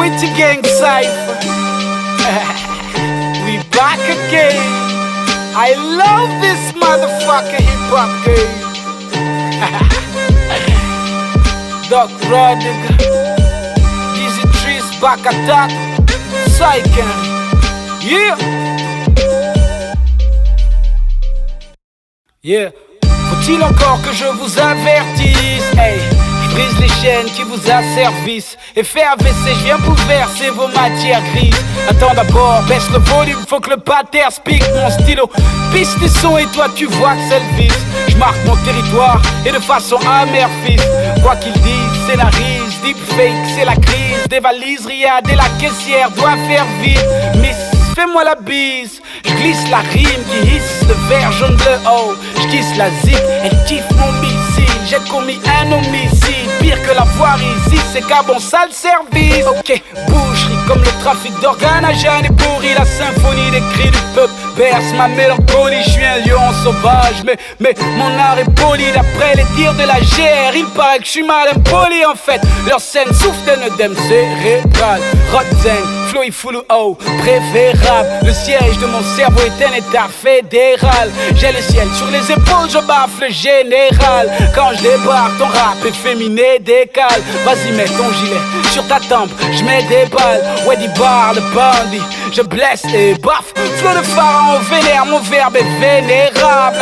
Witty Gang Cypher. We back again. I love this motherfucker hip hop game. Doc Rodiger, Dizzy Trees, back attack, Psychen. Yeah. Yeah. Faut-il encore que je vous avertisse? Hey, je brise les chaînes qui vous asservissent. Et faire WC, je viens bouleverser vos matières grises. Attends d'abord, baisse le volume, faut que le pater speak. Mon stylo pisse les sons et toi tu vois que c'est le vice. Je marque mon territoire et de façon amère fils. Quoi qu'ils disent, scénarise, deepfake, c'est la crise. Des valises, Riyad et la caissière doit faire vite. Miss, fais-moi la bise. Je glisse la rime qui hisse le vert jaune bleu. Oh, je glisse la zig, elle kiffe mon missile. J'ai commis un homicide, pire que la foire ici, c'est qu'à bon sale service. Ok, boucherie comme le trafic d'organes à Jeanne et pourri. La symphonie des cris du peuple berce ma mélancolie. Je suis un lion sauvage, mais mon art est poli. D'après les dires de la GR, il paraît que je suis mal impoli. En fait, leur scène souffre d'un œdème cérébral. Rotzen, flow full oh, préférable. Le siège de mon cerveau est un état fédéral. J'ai le ciel sur les épaules, je baffe le général. Quand je débarque, ton rap efféminé décale. Vas-y mets ton gilet sur ta tempe, je mets des balles. Ouais dis bar le bandit, je blesse et baffe. Flow de pharaon vénère, mon verbe est vénérable.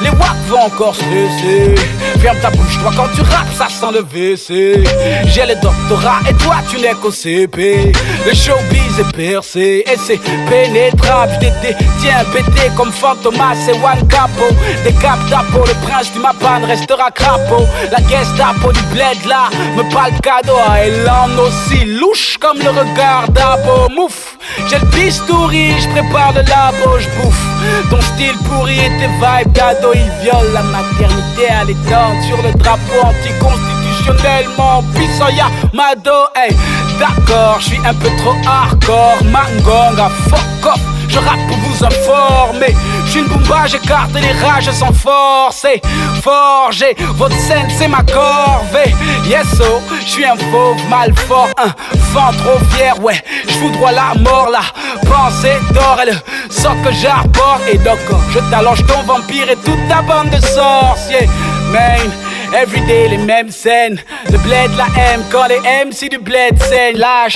Les waps vont encore se laisser. Ferme ta bouche, toi quand tu rappes, ça sent le WC. J'ai le doctorat et toi tu n'es qu'au CP. Le showbiz est percé et c'est pénétrable. Je détiens pété comme Fantomas et One Capo. Des cap d'apo, le prince du Mapan restera crapaud. La Gestapo du bled là me parle cadeau. Elle en aussi louche comme le regard d'Abo. Mouf, j'ai le bistouri, je prépare le labo, je bouffe. Ton style pourri et tes vibes d'ado, il viole la maternité à l'étendre sur le drapeau anticonstitutionnellement puissant Yamado. Hey, d'accord, je suis un peu trop hardcore. Manganga, fuck off, je rappe pour vous informer. Je suis une boomba, j'écarte les rages sans force. Et forger votre scène, c'est ma corvée. Yes, oh, je suis un fauve mal fort, un vent trop fier. Ouais, je foudroie la mort, la pensée d'or et le sang que j'arbore. Et donc, je t'allonge ton vampire et toute ta bande de sorciers. Man, everyday les mêmes scènes. Le bled la aime quand les MC du bled saignent. Lâche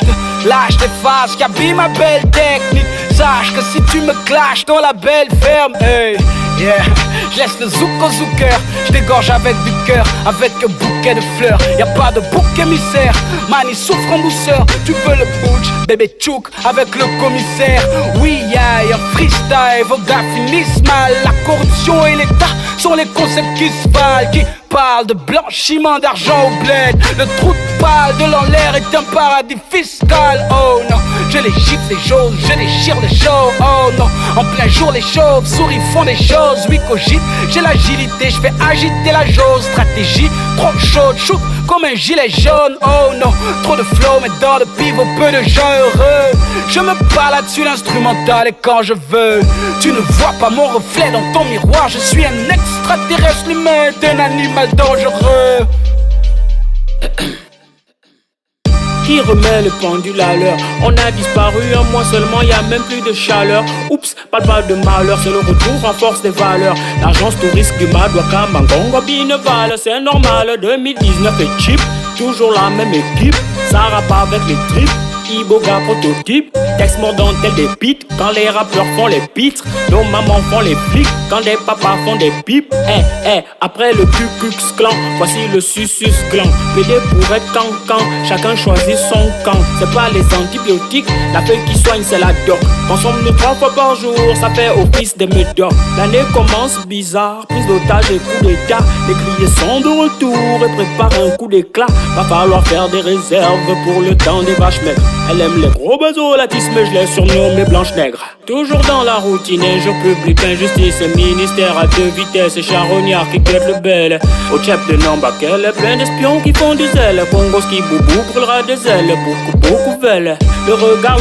tes faces, qu'habille ma belle technique. Sache que si tu me clashes, ton label ferme. Hey, yeah, je laisse le zouk au zouker. Je dégorge avec du cœur, avec un bouquet de fleurs. Y'a pas de bouc émissaire, man il souffre en douceur. Tu veux le butch, bébé tchouk avec le commissaire. Oui, y'a un freestyle, vos gars finissent mal. La corruption et l'état sont les concepts qui se valent. Qui parle de blanchiment d'argent au bled. Le trou de balle de l'air est un paradis fiscal. Oh non, je les gifle les choses, je déchire les choses. Oh non, en plein jour les chauves-souris font des choses. Oui cogite, j'ai l'agilité, je fais agiter la jauge. Stratégie trop chaude, shoot comme un gilet jaune. Oh non, trop de flow mais dans le pivot peu de gens heureux. Je me bats là-dessus l'instrumental et quand je veux. Tu ne vois pas mon reflet dans ton miroir. Je suis un extraterrestre, l'humain est un animal dangereux. Qui remet le pendule à l'heure? On a disparu un mois seulement, y a même plus de chaleur. Oups, pas de malheur, c'est le retour en force des valeurs. L'agence touriste du Madouaka, Mangongo, Bineval, c'est normal. 2019 est cheap, toujours la même équipe. Ça rappe avec les tripes. Iboga prototype, texte mordant tel des beats. Quand les rappeurs font les pitres, nos mamans font les flics. Quand des papas font des pipes, après le Ku Klux Klan, voici le Susus Clan. PD pour être cancan, chacun choisit son camp. C'est pas les antibiotiques, la feuille qui soigne c'est la doc. Consomme nous 3 fois par jour, ça fait office des médocs. L'année commence bizarre, prise d'otage et coup d'état. Les criers sont de retour et préparent un coup d'éclat. Va falloir faire des réserves pour le temps des vaches maigres. Elle aime les gros bazos, la tisse, mais je les surnomme les blanches nègres. Toujours dans la routine, un jour public, injustice et ministère à 2 vitesses et charognard qui guette le bel. Au chef de Nambakel, plein d'espions qui font des ailes. Congos qui boubou brûlera des ailes, beaucoup veulent. Le regard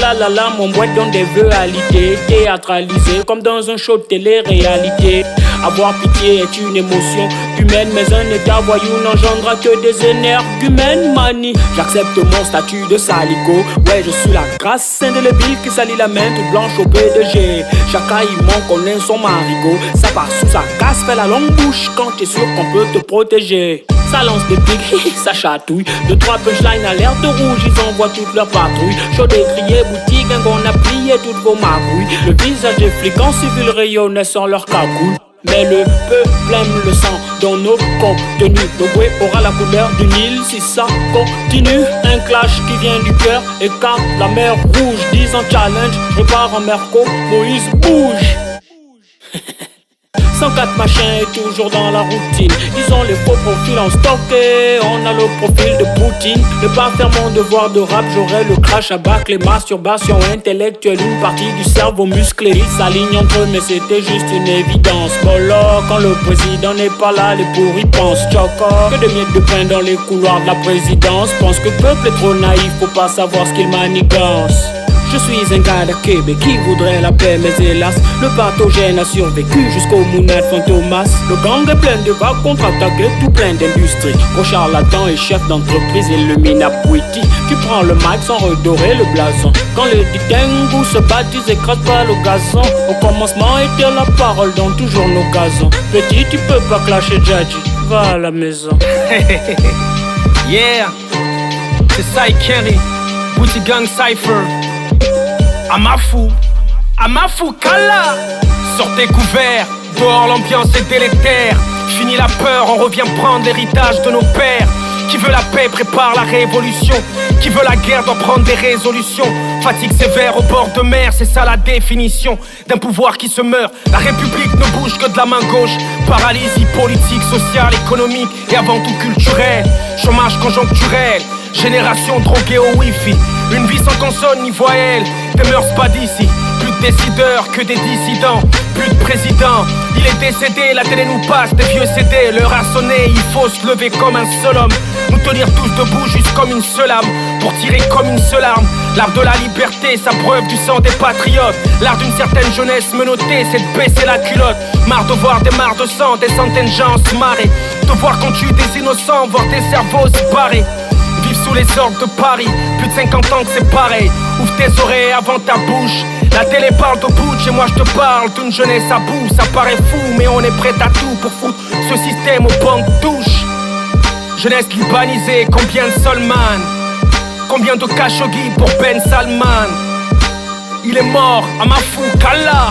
mon boîte dans des vœux à l'idée, théâtralisé comme dans un show de télé-réalité. Avoir pitié est une émotion humaine, mais un état voyou n'engendra que des énergumènes. Mani, j'accepte mon statut de salico. Ouais, je suis la grâce indélébile qui salit la main toute blanche au PDG. Chacun il manque, on est son marigot. Ça passe sous sa casse, fait la longue bouche quand t'es sûr qu'on peut te protéger. Ça lance des pics, ça chatouille. 2-3 punchlines à l'air de rouge, ils envoient toute leur patrouille. Chaud décrié, boutique, on a plié toutes vos magouilles. Le visage des flics en civil rayonnait sans leur cagoule. Mais le peuple aime le sang dans nos contenus. Le bruit aura la couleur du Nil si ça continue. Un clash qui vient du cœur écarte la mer rouge. 10 ans challenge, je repars en Merco, Moïse bouge. 104 machin est toujours dans la routine. Ils ont les faux profils en stocké. On a le profil de Poutine. Ne pas faire mon devoir de rap, j'aurais le crash à bac. Les masturbations intellectuelles, une partie du cerveau musclé. Ils s'alignent entre eux mais c'était juste une évidence. Bolo, quand le président n'est pas là, les pourris pensent choco. Que de miettes de pain dans les couloirs de la présidence. Pense que le peuple est trop naïf, faut pas savoir ce qu'il manigance. Je suis un gars de Québec qui voudrait la paix, mais hélas, le pathogène a survécu jusqu'au Mounad Fantomas. Le gang est plein de vagues contre-attaqués, tout plein d'industries. Gros charlatan et chef d'entreprise illumine à Pouiti. Tu prends le mic sans redorer le blason. Quand les Ditengu se battent, ils écrasent pas le gazon. Au commencement était la parole dans toujours nos gazons. Petit, tu peux pas clasher Djadji, va à la maison. Yeah, c'est Sai Kenny, Booty Gang Cypher. Amafou Kala. Sortez couverts, dehors l'ambiance est délétère. Fini la peur, on revient prendre l'héritage de nos pères. Qui veut la paix prépare la révolution. Qui veut la guerre doit prendre des résolutions. Fatigue sévère au bord de mer, c'est ça la définition d'un pouvoir qui se meurt. La République ne bouge que de la main gauche. Paralysie politique, sociale, économique et avant tout culturelle. Chômage conjoncturel, génération droguée au wifi. Une vie sans consonne ni voyelle, des mœurs pas d'ici. Plus de décideurs que des dissidents, plus de présidents. Il est décédé, la télé nous passe des vieux CD. L'heure a sonné, il faut se lever comme un seul homme. Nous tenir tous debout juste comme une seule âme. Pour tirer comme une seule arme. L'art de la liberté, sa preuve du sang des patriotes. L'art d'une certaine jeunesse menottée, c'est de baisser la culotte. Marre de voir des mares de sang, des centaines de gens se marrer. De voir qu'on tue des innocents, voir des cerveaux se barrer. Vivre sous les ordres de Paris, plus de 50 ans que c'est pareil. Ouvre tes oreilles avant ta bouche. La télé parle de butch et moi je te parle d'une jeunesse à bout. Ça paraît fou mais on est prêt à tout pour foutre ce système aux banques touches. Jeunesse libanisée, combien de Solman? Combien de Khashoggi pour Ben Salman? Il est mort, Amafou Kala.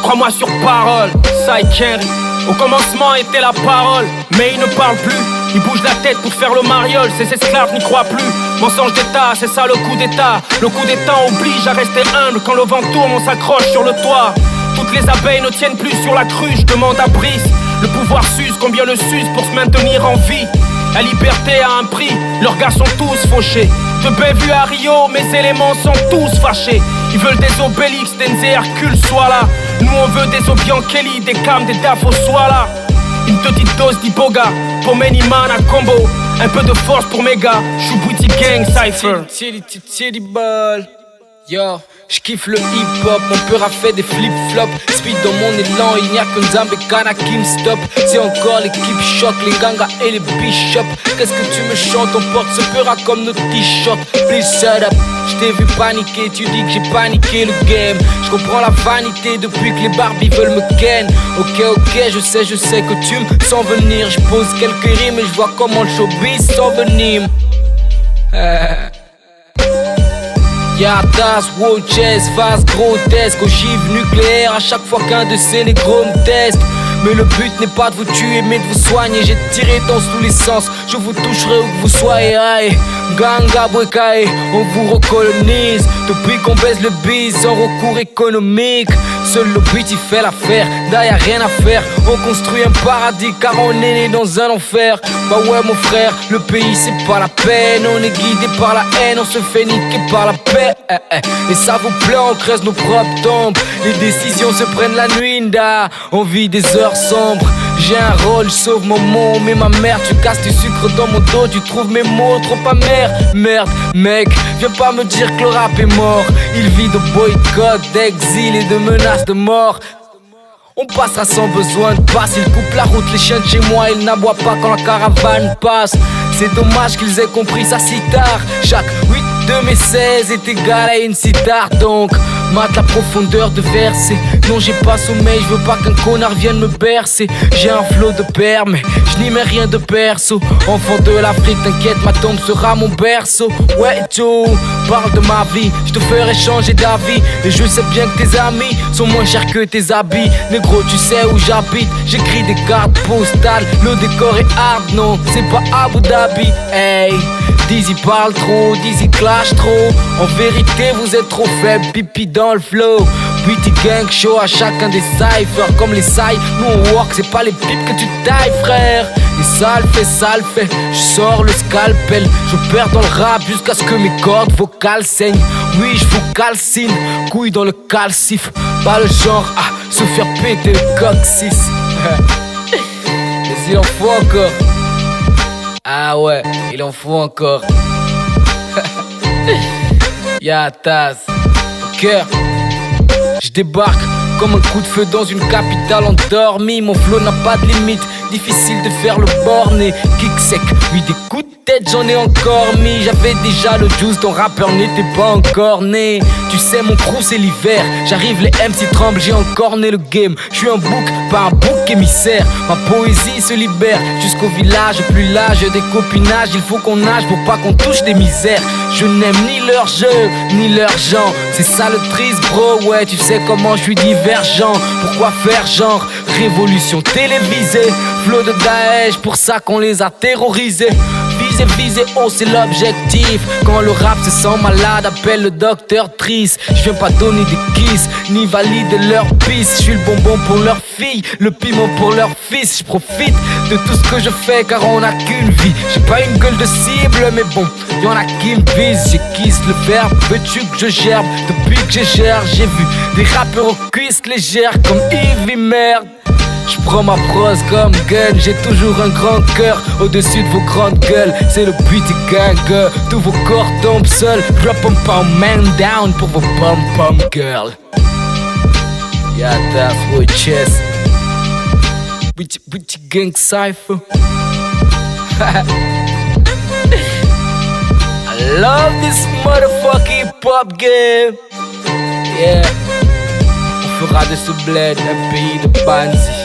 Crois-moi sur parole, Sai Kenny. Au commencement était la parole, mais il ne parle plus. Il bouge la tête pour faire le mariole, ses esclaves n'y croient plus. Mensonge d'état, c'est ça le coup d'état. Le coup d'état oblige à rester humble. Quand le vent tourne, on s'accroche sur le toit. Toutes les abeilles ne tiennent plus sur la cruche, demande à Brice. Le pouvoir s'use, combien le s'use pour se maintenir en vie. La liberté a un prix, leurs gars sont tous fauchés. De Bévu à Rio, mes éléments sont tous fâchés. Ils veulent des Obélix, Denze et Hercule, soit là. Nous on veut des Obiankeli, des Cam, des Dafo, soit là. Une petite dose d'Iboga, pour Manyman à combo. Un peu de force pour mes gars, j'suis Booty Gang Cypher. Titty ball, yo. J'kiffe le hip-hop, mon peur a fait des flip-flops. Speed dans mon élan, il n'y a qu'un Zambekana qui me stop. C'est encore l'équipe choc, les gangas et les bishops. Qu'est-ce que tu me chantes, on porte ce peur comme nos t-shirts. Please shut up, j't'ai vu paniquer, tu dis que j'ai paniqué le game. J'comprends la vanité depuis que les Barbies veulent me ken. Ok, je sais que tu me sens venir. J'pose quelques rimes et j'vois comment le showbiz s'envenime. Yardas, Watches, phase grotesque, ogive nucléaire à chaque fois qu'un de ces négros me teste. Mais le but n'est pas de vous tuer mais de vous soigner. J'ai tiré dans tous les sens, je vous toucherai où que vous soyez. Aïe, Ganga Bwekae, on vous recolonise. Depuis qu'on baisse le biz sans recours économique. Seul le but il fait l'affaire, derrière rien à faire. On construit un paradis car on est né dans un enfer. Bah ouais mon frère, le pays c'est pas la peine. On est guidé par la haine, on se fait niquer par la paix. Et ça vous plaît, on creuse nos propres tombes. Les décisions se prennent la nuit, on vit des heures sombres. J'ai un rôle, je sauve mon monde. Mais ma mère, tu casses du sucre dans mon dos. Tu trouves mes mots trop amers. Merde, mec, viens pas me dire que le rap est mort. Il vit de boycott, d'exil et de menaces de mort. On passera sans besoin de passe. Ils coupent la route, les chiens de chez moi, ils n'aboient pas quand la caravane passe. C'est dommage qu'ils aient compris ça si tard. Chaque 8 de mes 16 est égal à une sitar. Donc, mate la profondeur de verset. Non, j'ai pas sommeil, je veux pas qu'un connard vienne me bercer. J'ai un flot de père, mais je n'y mets rien de perso. Enfant de l'Afrique, t'inquiète, ma tombe sera mon berceau. Ouais, Joe, parle de ma vie, je te ferai changer d'avis. Et je sais bien que tes amis sont moins chers que tes habits. Négro, tu sais où j'habite, j'écris des cartes postales. Le décor est hard, non, c'est pas Abu Dhabi. Hey, Dizzy parle trop, Dizzy clash trop. En vérité, vous êtes trop faible, pipi dans le flow. Beauty gang show à chacun des cyphers. Comme les sailles, nous on work, c'est pas les pipes que tu tailles, frère. Et ça le fait, je sors le scalpel. Je perds dans le rap jusqu'à ce que mes cordes vocales saignent. Oui, je vous calcine, couille dans le calcif. Pas le genre à se faire péter le coccyx. Mais il en faut encore. Ah ouais, il en faut encore. Ya Taz, au cœur. Je débarque comme un coup de feu dans une capitale endormie. Mon flow n'a pas de limite, difficile de faire le borné. Kick sec, oui des coups de tête j'en ai encore mis. J'avais déjà le juice, ton rappeur n'était pas encore né. Tu sais mon crew c'est l'hiver, j'arrive les MC tremblent, j'ai encore né le game. Je suis un bouc, pas un bouc émissaire. Ma poésie se libère jusqu'au village. Plus l'âge des copinages, il faut qu'on nage pour pas qu'on touche des misères. Je n'aime ni leur jeu, ni leur genre. C'est ça le triste bro, ouais tu sais comment je suis divergent. Pourquoi faire genre révolution télévisée? Flow de Daesh, pour ça qu'on les a terrorisés. Viser haut c'est l'objectif. Quand le rap se sent malade, appelle le docteur triste. Je viens pas donner des kisses, ni valider leur piste. Je suis le bonbon pour leur fille, le piment pour leur fils. Je profite de tout ce que je fais car on n'a qu'une vie. J'ai pas une gueule de cible mais bon, y'en a qui me visent. J'aiguise le verbe, veux-tu que je gerbe? Depuis que j'ai gère, j'ai vu des rappeurs aux cuisses légères comme Yves merde. Je prends ma prose comme gun, j'ai toujours un grand cœur au-dessus de vos grandes gueules. C'est le beauty gang, tous vos corps tombent seuls. Drop un pom man down pour vos pom-pom girls. Yeah, that's what chess. Beauty gang cypher. I love this motherfucking hip-hop game. Yeah, on fera de ce bled un pays de Banzi.